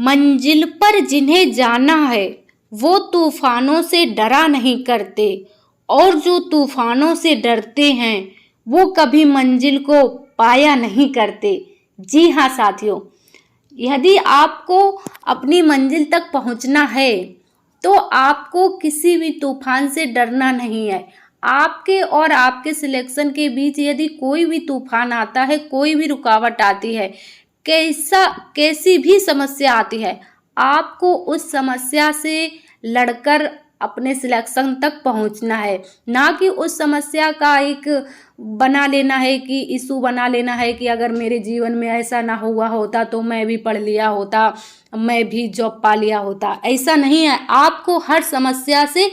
मंजिल पर जिन्हें जाना है वो तूफानों से डरा नहीं करते, और जो तूफानों से डरते हैं वो कभी मंजिल को पाया नहीं करते। जी हाँ साथियों, यदि आपको अपनी मंजिल तक पहुंचना है तो आपको किसी भी तूफान से डरना नहीं है। आपके और आपके सिलेक्शन के बीच यदि कोई भी तूफान आता है, कोई भी रुकावट आती है, कैसी भी समस्या आती है, आपको उस समस्या से लड़कर अपने सिलेक्शन तक पहुंचना है। ना कि उस समस्या का एक बना लेना है कि इशू बना लेना है कि अगर मेरे जीवन में ऐसा ना हुआ होता तो मैं भी पढ़ लिया होता, मैं भी जॉब पा लिया होता। ऐसा नहीं है, आपको हर समस्या से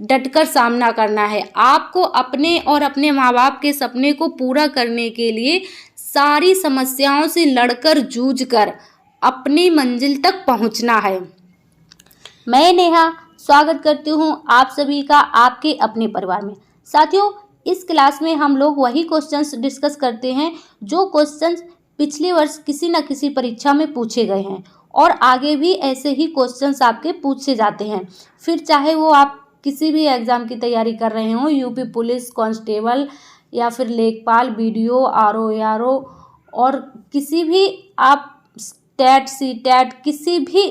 डटकर सामना करना है। आपको अपने और अपने माँ बाप के सपने को पूरा करने के लिए सारी समस्याओं से लड़कर जूझकर अपनी मंजिल तक पहुंचना है। मैं नेहा स्वागत करती हूं आप सभी का आपके अपने परिवार में। साथियों, इस क्लास में हम लोग वही क्वेश्चंस डिस्कस करते हैं जो क्वेश्चंस पिछले वर्ष किसी न किसी परीक्षा में पूछे गए हैं, और आगे भी ऐसे ही क्वेश्चंस आपके पूछे जाते हैं। फिर चाहे वो आप किसी भी एग्ज़ाम की तैयारी कर रहे हों, यूपी पुलिस कांस्टेबल या फिर लेखपाल, बीडीओ, आरओ और किसी भी आप टेट सीटेट किसी भी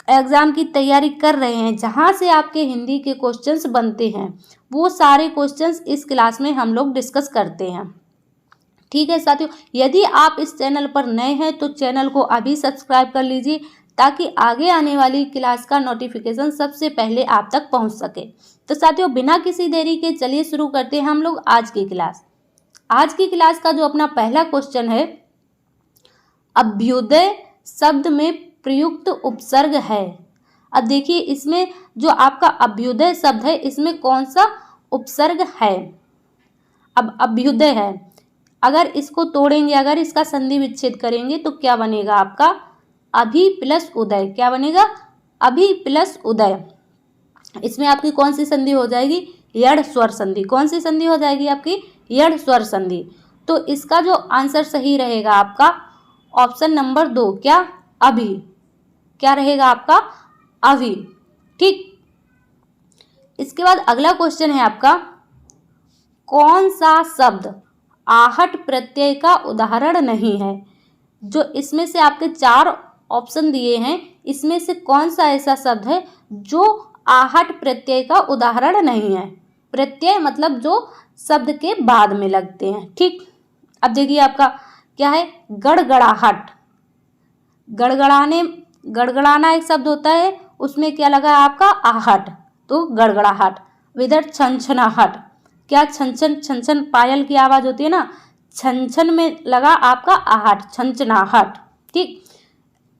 एग्ज़ाम की तैयारी कर रहे हैं जहां से आपके हिंदी के क्वेश्चंस बनते हैं, वो सारे क्वेश्चंस इस क्लास में हम लोग डिस्कस करते हैं। ठीक है साथियों, यदि आप इस चैनल पर नए हैं तो चैनल को अभी सब्सक्राइब कर लीजिए ताकि आगे आने वाली क्लास का नोटिफिकेशन सबसे पहले आप तक पहुंच सके। तो साथियों, बिना किसी देरी के चलिए शुरू करते हैं हम लोग आज की क्लास। आज की क्लास का जो अपना पहला क्वेश्चन है, अभ्युदय शब्द में प्रयुक्त उपसर्ग है। अब देखिए, इसमें जो आपका अभ्युदय शब्द है इसमें कौन सा उपसर्ग है। अब अभ्युदय है, अगर इसको तोड़ेंगे, अगर इसका संधि विच्छेद करेंगे तो क्या बनेगा आपका अभि प्लस उदय। क्या बनेगा? अभि प्लस उदय। इसमें आपकी कौन सी संधि हो जाएगी? यड़ स्वर संधि। कौन सी संधि हो जाएगी आपकी? यड़ स्वर संधि। तो इसका जो आंसर सही रहेगा आपका ऑप्शन नंबर 2, क्या? अभि। क्या रहेगा आपका? अभि। ठीक। इसके बाद अगला क्वेश्चन है आपका, कौन सा शब्द आहट प्रत्यय का उदाहरण नहीं है। जो इसमें से आपके 4 ऑप्शन दिए हैं, इसमें से कौन सा ऐसा शब्द है जो आहट प्रत्यय का उदाहरण नहीं है। प्रत्यय मतलब जो शब्द के बाद में लगते हैं। ठीक। अब देखिए आपका क्या है, गड़गड़ाहट। गड़गड़ाना एक शब्द होता है, उसमें क्या लगा है आपका? आहट, तो गड़गड़ाहट। इधर छनछनाहट। क्या? छनछन छनछन पायल की आवाज होती है ना, छनछन में लगा आपका आहट, छनछनाहट। ठीक।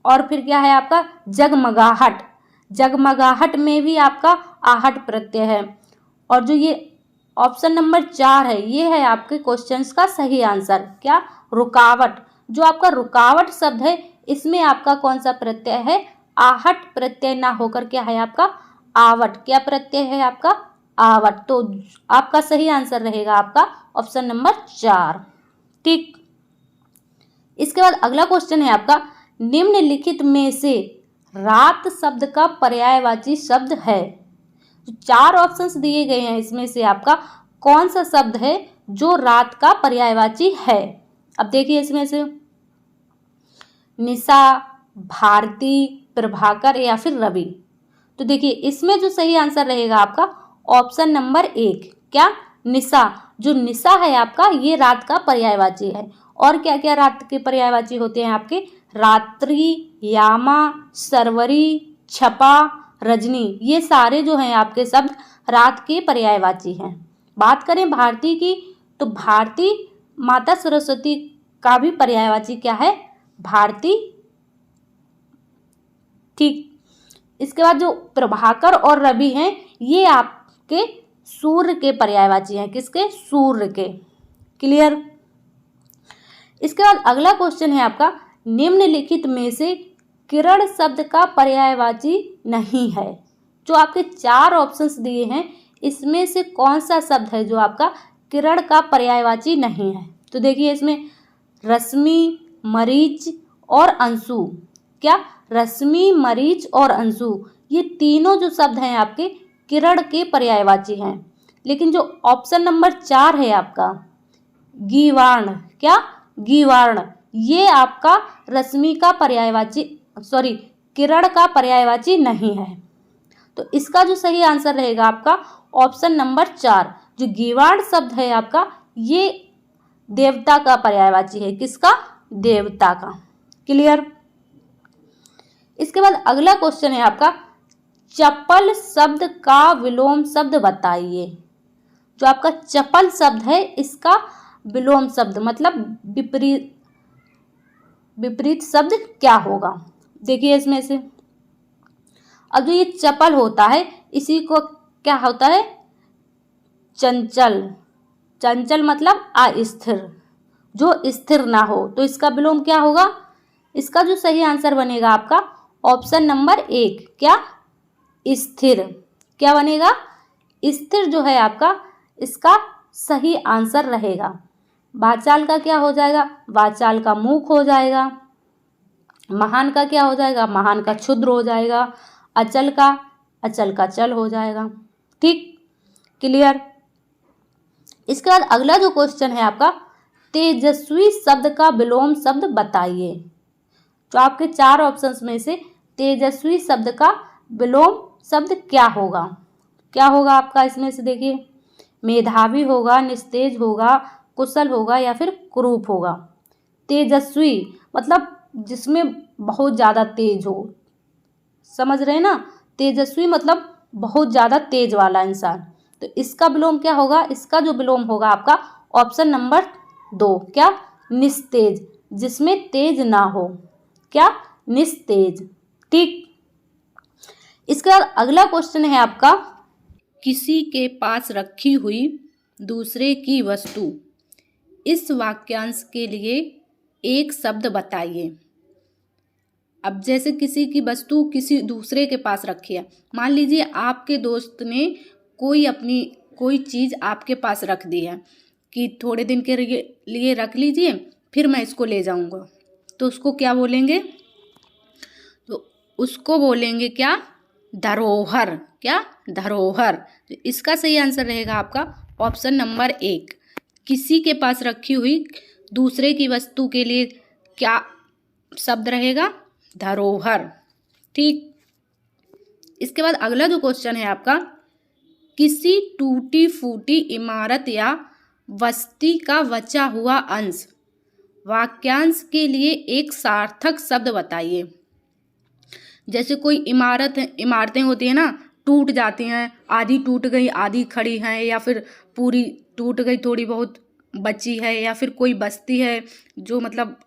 और फिर क्या है आपका? जगमगाहट। जगमगाहट में भी आपका आहट प्रत्यय है। और जो ये ऑप्शन नंबर 4 है, ये है आपके क्वेश्चंस का सही आंसर। क्या? रुकावट। जो आपका रुकावट शब्द है इसमें आपका कौन सा प्रत्यय है? आहट प्रत्यय ना होकर क्या है आपका? आवट। क्या प्रत्यय है आपका? आवट। तो आपका सही आंसर रहेगा आपका ऑप्शन नंबर 4। ठीक। इसके बाद अगला क्वेश्चन है आपका, निम्नलिखित में से रात शब्द का पर्यायवाची शब्द है। जो 4 ऑप्शंस दिए गए हैं इसमें से आपका कौन सा शब्द है जो रात का पर्यायवाची है। अब देखिए, इसमें से निशा, भारती, प्रभाकर या फिर रवि। तो देखिए, इसमें जो सही आंसर रहेगा आपका ऑप्शन नंबर 1, क्या? निशा। जो निशा है आपका ये रात का पर्यायवाची है। और क्या क्या रात के पर्यायवाची होते हैं आपके? रात्रि, यामा, सरवरी, छपा, रजनी। ये सारे जो हैं आपके शब्द रात के पर्यायवाची हैं। बात करें भारती की, तो भारती माता सरस्वती का भी पर्यायवाची क्या है? भारती। ठीक। इसके बाद जो प्रभाकर और रवि हैं ये आपके सूर्य के पर्यायवाची हैं। किसके? सूर्य के। क्लियर। इसके बाद अगला क्वेश्चन है आपका, निम्नलिखित में से किरण शब्द का पर्यायवाची नहीं है। जो आपके 4 ऑप्शंस दिए हैं इसमें से कौन सा शब्द है जो आपका किरण का पर्यायवाची नहीं है। तो देखिए, इसमें रश्मि, मरीच और अंशु। क्या, रश्मि, मरीच और अंशु, ये तीनों जो शब्द हैं आपके किरण के पर्यायवाची हैं। लेकिन जो ऑप्शन नंबर 4 है आपका गीवार्ण, क्या, गीवार्ण, ये आपका रश्मि का पर्यायवाची, सॉरी, किरण का पर्यायवाची नहीं है। तो इसका जो सही आंसर रहेगा आपका ऑप्शन नंबर 4, जो गीवार्ण शब्द है आपका ये देवता का पर्यायवाची है। किसका, देवता का। क्लियर। इसके बाद अगला क्वेश्चन है आपका चपल शब्द का विलोम शब्द बताइए। जो आपका चपल शब्द है इसका विलोम शब्द मतलब विपरीत शब्द क्या होगा। देखिए इसमें से, अब जो ये चपल होता है इसी को क्या होता है, चंचल। चंचल मतलब अस्थिर, जो स्थिर ना हो। तो इसका विलोम क्या होगा, इसका जो सही आंसर बनेगा आपका ऑप्शन नंबर 1, क्या, स्थिर। क्या बनेगा, स्थिर जो है आपका इसका सही आंसर रहेगा। वाचाल का क्या हो जाएगा, वाचाल का मूक हो जाएगा। महान का क्या हो जाएगा, महान का क्षुद्र हो जाएगा। अचल का चल हो जाएगा। ठीक, क्लियर। इसके बाद अगला जो क्वेश्चन है आपका तेजस्वी शब्द का विलोम शब्द बताइए। तो आपके 4 ऑप्शंस में से तेजस्वी शब्द का विलोम शब्द क्या होगा, क्या होगा आपका इसमें से। देखिए मेधावी होगा, निस्तेज होगा, कुशल होगा या फिर कुरूप होगा। तेजस्वी मतलब जिसमें बहुत ज़्यादा तेज हो, समझ रहे हैं ना, तेजस्वी मतलब बहुत ज़्यादा तेज वाला इंसान। तो इसका विलोम क्या होगा, इसका जो विलोम होगा आपका ऑप्शन नंबर 2, क्या, निस्तेज, जिसमें तेज ना हो। क्या, निस्तेज। ठीक। इसके बाद अगला क्वेश्चन है आपका किसी के पास रखी हुई दूसरे की वस्तु, इस वाक्यांश के लिए एक शब्द बताइए। अब जैसे किसी की वस्तु किसी दूसरे के पास रखी है, मान लीजिए आपके दोस्त ने कोई चीज़ आपके पास रख दी है कि थोड़े दिन के लिए रख लीजिए, फिर मैं इसको ले जाऊंगा। तो उसको क्या बोलेंगे, तो उसको बोलेंगे क्या, धरोहर। क्या, धरोहर। तो इसका सही आंसर रहेगा आपका ऑप्शन नंबर 1, किसी के पास रखी हुई दूसरे की वस्तु के लिए क्या शब्द रहेगा, धरोहर। ठीक। इसके बाद अगला जो क्वेश्चन है आपका किसी टूटी फूटी इमारत या बस्ती का बचा हुआ अंश, वाक्यांश के लिए एक सार्थक शब्द बताइए। जैसे कोई इमारतें होती है ना, टूट जाती हैं, आधी टूट गई आधी खड़ी हैं, या फिर पूरी टूट गई थोड़ी बहुत बची है, या फिर कोई बस्ती है जो मतलब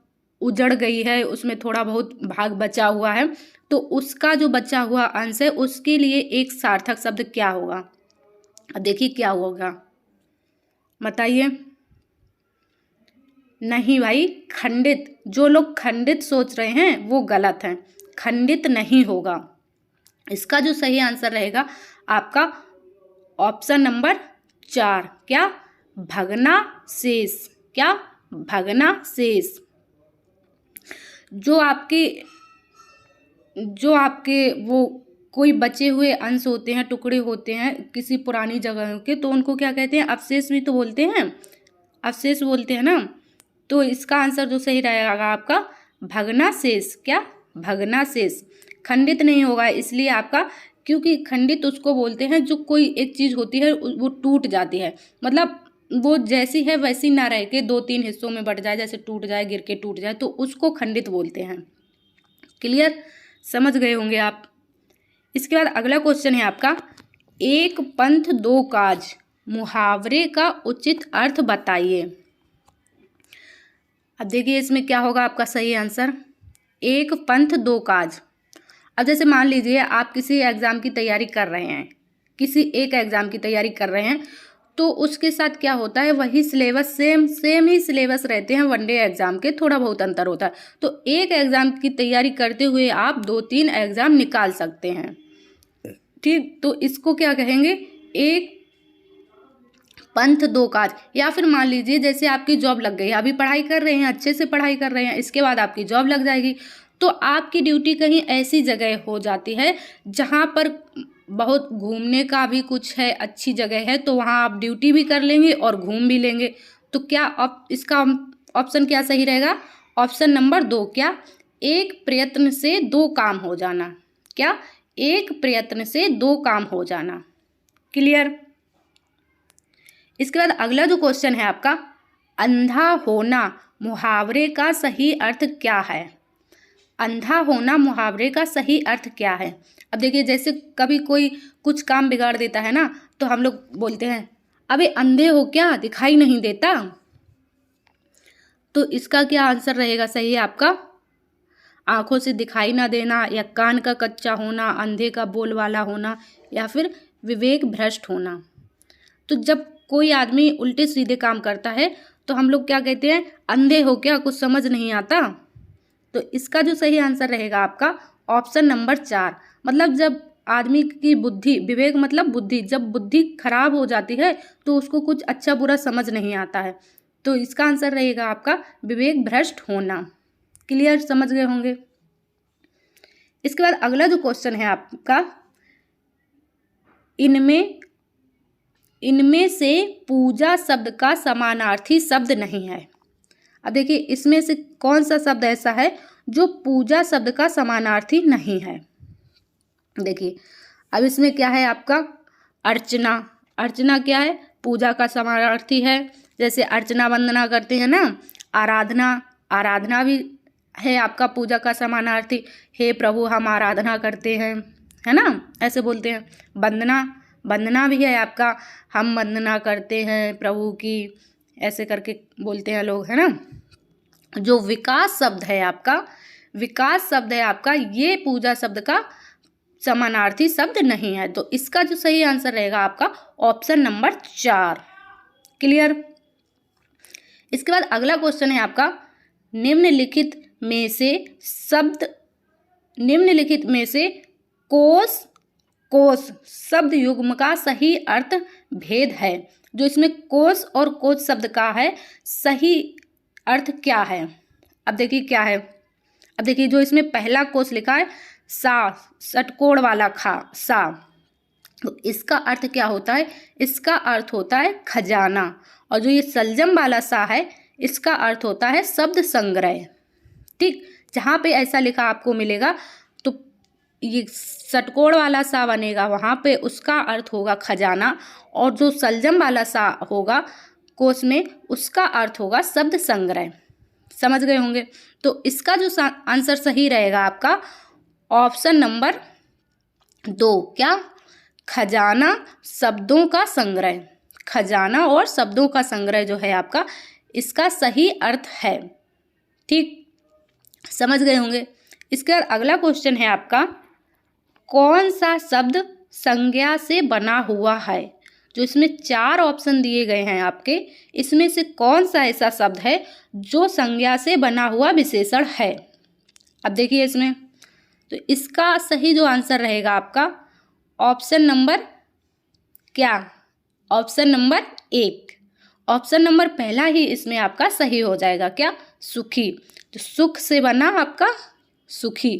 उजड़ गई है उसमें थोड़ा बहुत भाग बचा हुआ है, तो उसका जो बचा हुआ अंश है उसके लिए एक सार्थक शब्द क्या होगा। अब देखिए क्या होगा, बताइए। नहीं भाई, खंडित। जो लोग खंडित सोच रहे हैं वो गलत हैं, खंडित नहीं होगा। इसका जो सही आंसर रहेगा आपका ऑप्शन नंबर 4, क्या, भग्नाशेष। क्या, भग्नाशेष। जो आपके वो कोई बचे हुए अंश होते हैं, टुकड़े होते हैं किसी पुरानी जगह के, तो उनको क्या कहते हैं, अवशेष भी तो बोलते हैं, अवशेष बोलते हैं ना। तो इसका आंसर जो सही रहेगा आपका भग्नाशेष। क्या, भग्नाशेष। खंडित नहीं होगा इसलिए आपका, क्योंकि खंडित उसको बोलते हैं जो कोई एक चीज़ होती है वो टूट जाती है, मतलब वो जैसी है वैसी ना रह के 2-3 हिस्सों में बट जाए, जैसे टूट जाए, गिर के टूट जाए, तो उसको खंडित बोलते हैं। क्लियर, समझ गए होंगे आप। इसके बाद अगला क्वेश्चन है आपका एक पंथ दो काज, मुहावरे का उचित अर्थ बताइए। अब देखिए इसमें क्या होगा आपका सही आंसर, एक पंथ दो काज। अब जैसे मान लीजिए आप किसी एग्ज़ाम की तैयारी कर रहे हैं, किसी एक एग्ज़ाम की तैयारी कर रहे हैं, तो उसके साथ क्या होता है, वही सिलेबस सेम ही सिलेबस रहते हैं, वनडे एग्ज़ाम के थोड़ा बहुत अंतर होता है। तो एक एग्ज़ाम की तैयारी करते हुए आप 2-3 एग्ज़ाम निकाल सकते हैं। ठीक, तो इसको क्या कहेंगे, एक पंथ दो काज। या फिर मान लीजिए जैसे आपकी जॉब लग गई, अभी पढ़ाई कर रहे हैं, अच्छे से पढ़ाई कर रहे हैं, इसके बाद आपकी जॉब लग जाएगी, तो आपकी ड्यूटी कहीं ऐसी जगह हो जाती है जहाँ पर बहुत घूमने का भी कुछ है, अच्छी जगह है, तो वहाँ आप ड्यूटी भी कर लेंगे और घूम भी लेंगे। तो क्या इसका ऑप्शन क्या सही रहेगा? Option number 2। क्या? एक प्रयत्न से 2 काम हो जाना। क्या? एक प्रयत्न से 2 काम हो जाना। क्लियर? इसके बाद अगला जो क्वेश्चन है आपका, अंधा होना मुहावरे का सही अर्थ क्या है? अंधा होना मुहावरे का सही अर्थ क्या है? अब देखिए, जैसे कभी कोई कुछ काम बिगाड़ देता है ना, तो हम लोग बोलते हैं, अबे अंधे हो क्या, दिखाई नहीं देता? तो इसका क्या आंसर रहेगा सही है आपका? आंखों से दिखाई ना देना, या कान का कच्चा होना, अंधे का बोल वाला होना, या फिर विवेक भ्रष्ट होना। तो जब कोई आदमी उल्टे सीधे काम करता है तो हम लोग क्या कहते हैं? अंधे हो क्या, कुछ समझ नहीं आता? तो इसका जो सही आंसर रहेगा आपका ऑप्शन नंबर 4। मतलब जब आदमी की बुद्धि, विवेक मतलब बुद्धि, जब बुद्धि खराब हो जाती है तो उसको कुछ अच्छा बुरा समझ नहीं आता है। तो इसका आंसर रहेगा आपका विवेक भ्रष्ट होना। क्लियर? समझ गए होंगे। इसके बाद अगला जो क्वेश्चन है आपका, इनमें से पूजा शब्द का समानार्थी शब्द नहीं है। अब देखिए, इसमें से कौन सा शब्द ऐसा है जो पूजा शब्द का समानार्थी नहीं है? देखिए, अब इसमें क्या है आपका, अर्चना। अर्चना क्या है? पूजा का समानार्थी है। जैसे अर्चना वंदना करते हैं ना, आराधना, आराधना भी है आपका पूजा का समानार्थी। हे प्रभु हम आराधना करते हैं, है ना, ऐसे बोलते हैं। वंदना, वंदना भी है आपका, हम वंदना करते हैं प्रभु की, ऐसे करके बोलते हैं लोग, है ना। जो विकास शब्द है आपका, विकास शब्द है आपका, ये पूजा शब्द का समानार्थी शब्द नहीं है। तो इसका जो सही आंसर रहेगा आपका ऑप्शन नंबर 4। क्लियर? इसके बाद अगला क्वेश्चन है आपका, निम्नलिखित में से कोश शब्द युग्म का सही अर्थ भेद है। जो इसमें कोश और कोश शब्द का है सही अर्थ क्या है? अब देखिए क्या है। अब देखिए, जो इसमें पहला कोश लिखा है सा, षटकोण वाला सा, तो इसका अर्थ क्या होता है? इसका अर्थ होता है खजाना। और जो ये सलजम वाला सा है, इसका अर्थ होता है शब्द संग्रह। ठीक, जहाँ पे ऐसा लिखा आपको मिलेगा तो ये षटकोण वाला सा बनेगा, वहाँ पे उसका अर्थ होगा खजाना, और जो सलजम वाला सा होगा कोश में, उसका अर्थ होगा शब्द संग्रह। समझ गए होंगे। तो इसका जो आंसर सही रहेगा आपका ऑप्शन नंबर 2। क्या? खजाना शब्दों का संग्रह। खजाना और शब्दों का संग्रह जो है आपका, इसका सही अर्थ है। ठीक, समझ गए होंगे। इसके बाद अगला क्वेश्चन है आपका, कौन सा शब्द संज्ञा से बना हुआ है? जो इसमें 4 ऑप्शन दिए गए हैं आपके, इसमें से कौन सा ऐसा शब्द है जो संज्ञा से बना हुआ विशेषण है? अब देखिए इसमें, तो इसका सही जो आंसर रहेगा आपका ऑप्शन नंबर क्या? Option number 1। ऑप्शन नंबर पहला ही इसमें आपका सही हो जाएगा। क्या? सुखी। तो सुख से बना आपका सुखी,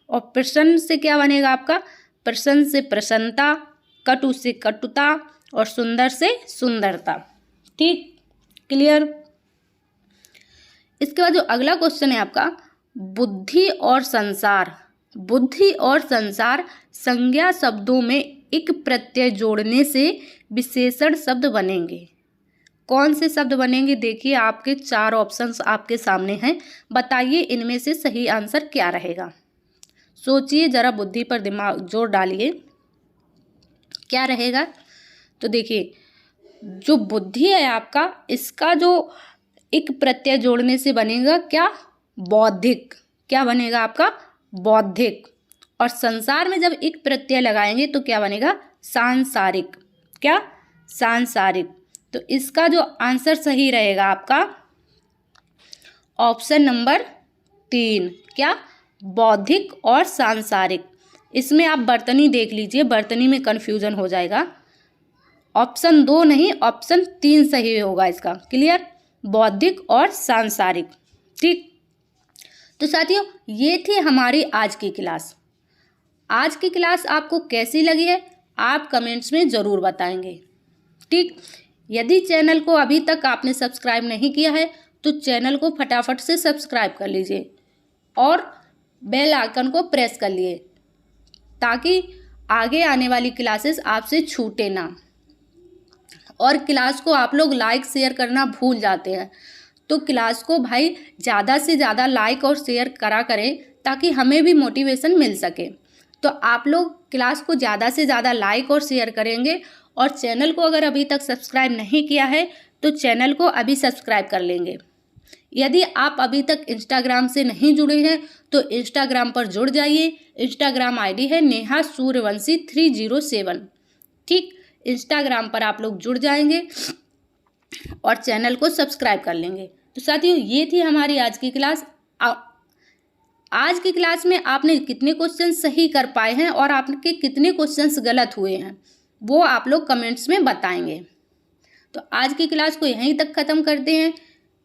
और प्रसन्न से क्या बनेगा आपका? प्रसन्न से प्रसन्नता, कटु से कटुता, और सुंदर से सुंदरता। ठीक, क्लियर? इसके बाद जो अगला क्वेश्चन है आपका, बुद्धि और संसार। बुद्धि और संसार संज्ञा शब्दों में एक प्रत्यय जोड़ने से विशेषण शब्द बनेंगे। कौन से शब्द बनेंगे? देखिए, आपके 4 ऑप्शंस आपके सामने हैं। बताइए इनमें से सही आंसर क्या रहेगा। सोचिए जरा, बुद्धि पर दिमाग जोर डालिए, क्या रहेगा। तो देखिए, जो बुद्धि है आपका, इसका जो एक प्रत्यय जोड़ने से बनेगा क्या? बौद्धिक। क्या बनेगा आपका? बौद्धिक। और संसार में जब एक प्रत्यय लगाएंगे तो क्या बनेगा? सांसारिक। क्या? सांसारिक। तो इसका जो आंसर सही रहेगा आपका ऑप्शन नंबर 3। क्या? बौद्धिक और सांसारिक। इसमें आप बर्तनी देख लीजिए, बर्तनी में कन्फ्यूजन हो जाएगा। ऑप्शन 2 नहीं, ऑप्शन 3 सही होगा इसका। क्लियर? बौद्धिक और सांसारिक। ठीक, तो साथियों, ये थी हमारी आज की क्लास। आज की क्लास आपको कैसी लगी है आप कमेंट्स में ज़रूर बताएंगे। ठीक, यदि चैनल को अभी तक आपने सब्सक्राइब नहीं किया है तो चैनल को फटाफट से सब्सक्राइब कर लीजिए और बेल आइकन को प्रेस कर लिए ताकि आगे आने वाली क्लासेस आपसे छूटे ना। और क्लास को आप लोग लाइक शेयर करना भूल जाते हैं, तो क्लास को भाई ज़्यादा से ज़्यादा लाइक और शेयर करा करें ताकि हमें भी मोटिवेशन मिल सके। तो आप लोग क्लास को ज़्यादा से ज़्यादा लाइक और शेयर करेंगे और चैनल को अगर अभी तक सब्सक्राइब नहीं किया है तो चैनल को अभी सब्सक्राइब कर लेंगे। यदि आप अभी तक इंस्टाग्राम से नहीं जुड़े हैं तो इंस्टाग्राम पर जुड़ जाइए। इंस्टाग्राम आईडी है नेहा सूर्यवंशी 307। ठीक, इंस्टाग्राम पर आप लोग जुड़ जाएंगे और चैनल को सब्सक्राइब कर लेंगे। तो साथियों, ये थी हमारी आज की क्लास। आज की क्लास में आपने कितने क्वेश्चन सही कर पाए हैं और आपके कितने क्वेश्चंस गलत हुए हैं वो आप लोग कमेंट्स में बताएंगे। तो आज की क्लास को यहीं तक ख़त्म करते हैं।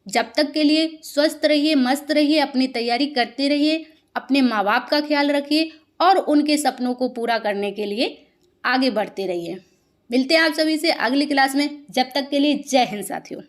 जब तक के लिए स्वस्थ रहिए, मस्त रहिए, अपनी तैयारी करते रहिए, अपने माँ बाप का ख्याल रखिए और उनके सपनों को पूरा करने के लिए आगे बढ़ते रहिए। मिलते हैं आप सभी से अगली क्लास में। जब तक के लिए जय हिंद साथियों।